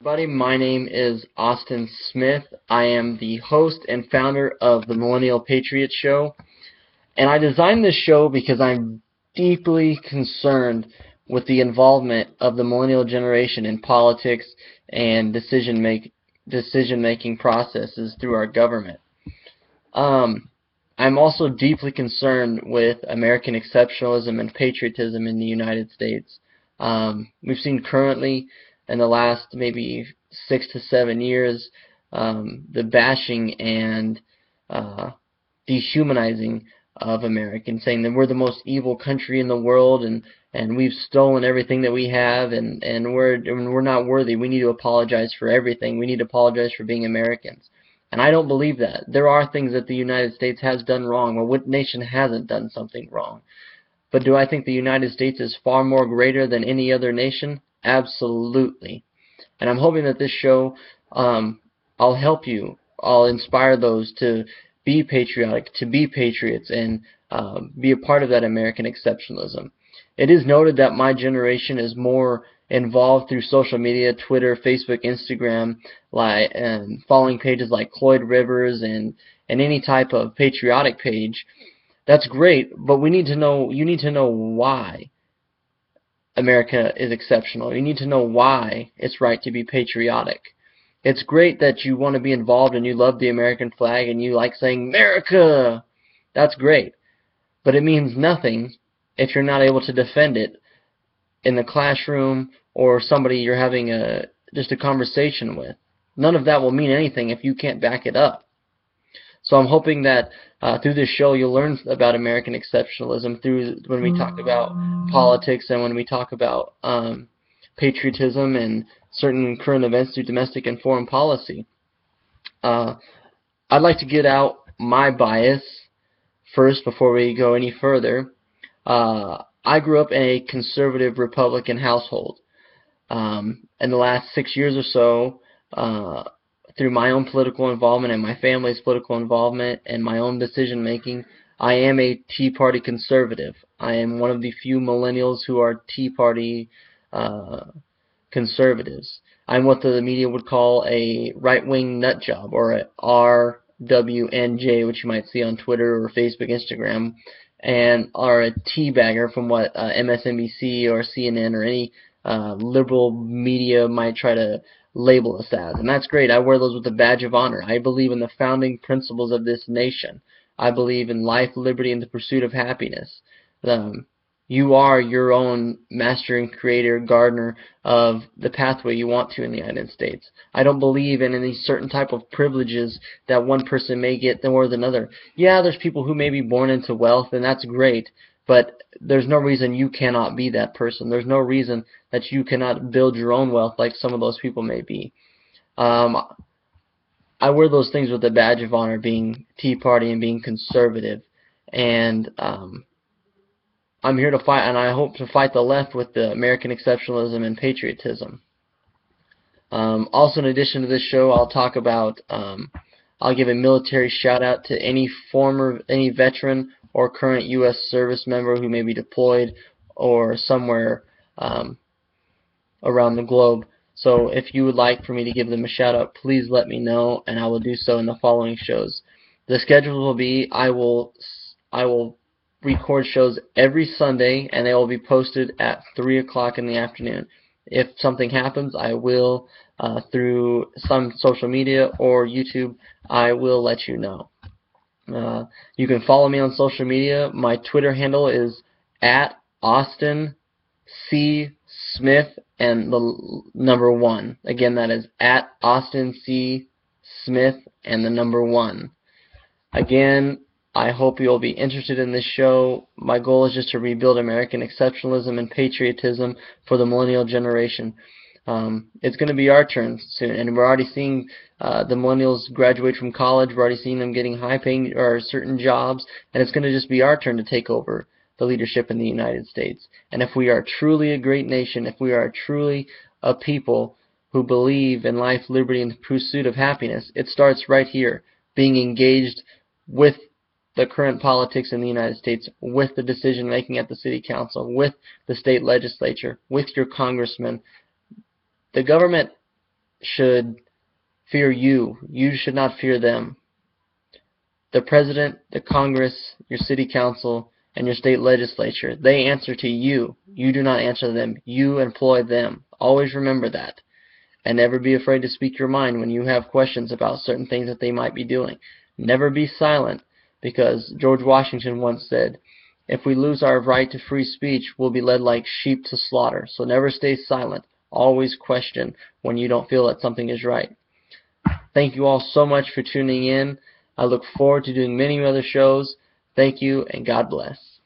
Everybody, my name is Austin Smith. I am the host and founder of the Millennial Patriot Show, and I designed this show because I'm deeply concerned with the involvement of the millennial generation in politics and decision-making processes through our government. Um, I'm also deeply concerned with American exceptionalism and patriotism in the United States. We've seen currently in the last maybe 6 to 7 years the bashing and uh, dehumanizing of Americans, saying that we're the most evil country in the world and we've stolen everything that we have and we're not worthy. We need to apologize for everything. We need to apologize for being Americans. And I don't believe that. There are things that the United States has done wrong. Well, what nation hasn't done something wrong? But do I think the United States is far more greater than any other nation? Absolutely. And I'm hoping that this show, I'll help you. I'll inspire those to be patriotic, to be patriots, and be a part of that American exceptionalism. It is noted that my generation is more involved through social media, Twitter, Facebook, Instagram, and following pages like Cloyd Rivers and any type of patriotic page. That's great, but we need to know. You need to know why America is exceptional. You need to know why it's right to be patriotic. It's great that you want to be involved and you love the American flag and you like saying America. That's great. But it means nothing if you're not able to defend it in the classroom or somebody you're having just a conversation with. None of that will mean anything if you can't back it up. So I'm hoping that through this show you'll learn about American exceptionalism through when we talk about politics and when we talk about patriotism and certain current events through domestic and foreign policy. I'd like to get out my bias first before we go any further. I grew up in a conservative Republican household. In the last 6 years or so, through my own political involvement and my family's political involvement and my own decision making, I am a Tea Party conservative. I am one of the few millennials who are Tea Party conservatives. I'm what the media would call a right-wing nut job, or a RWNJ, which you might see on Twitter or Facebook, Instagram, and are a teabagger from what MSNBC or CNN or any liberal media might try to label us as. And that's great. I wear those with a badge of honor. I believe in the founding principles of this nation. I believe in life, liberty, and the pursuit of happiness. You are your own master and creator, gardener of the pathway you want to in the United States. I don't believe in any certain type of privileges that one person may get more than another. Yeah, there's people who may be born into wealth, and that's great, but there's no reason you cannot be that person. There's no reason that you cannot build your own wealth like some of those people may be. I wear those things with a badge of honor, being Tea Party and being conservative. And I'm here to fight, and I hope to fight the left with the American exceptionalism and patriotism. Also, in addition to this show, I'll talk about, I'll give a military shout out to any veteran or current U.S. service member who may be deployed or somewhere around the globe. So if you would like for me to give them a shout out, please let me know, and I will do so in the following shows. The schedule will be I will record shows every Sunday, and they will be posted at 3 o'clock in the afternoon. If something happens, I will, through some social media or YouTube, I will let you know. You can follow me on social media. My Twitter handle is at Austin C. Smith and the number 1. Again, that is at Austin C. Smith and the number 1. Again, I hope you'll be interested in this show. My goal is just to rebuild American exceptionalism and patriotism for the millennial generation. It's going to be our turn soon, and we're already seeing the millennials graduate from college. We're already seeing them getting high-paying or certain jobs, and it's going to just be our turn to take over the leadership in the United States. And if we are truly a great nation, if we are truly a people who believe in life, liberty, and the pursuit of happiness, it starts right here, being engaged with the current politics in the United States, with the decision making at the city council, with the state legislature, with your congressmen. The government should fear you. You should not fear them. The president, the Congress, your city council, and your state legislature, they answer to you. You do not answer to them. You employ them. Always remember that. And never be afraid to speak your mind when you have questions about certain things that they might be doing. Never be silent, because George Washington once said, if we lose our right to free speech, we'll be led like sheep to slaughter. So never stay silent. Always question when you don't feel that something is right. Thank you all so much for tuning in. I look forward to doing many other shows. Thank you, and God bless.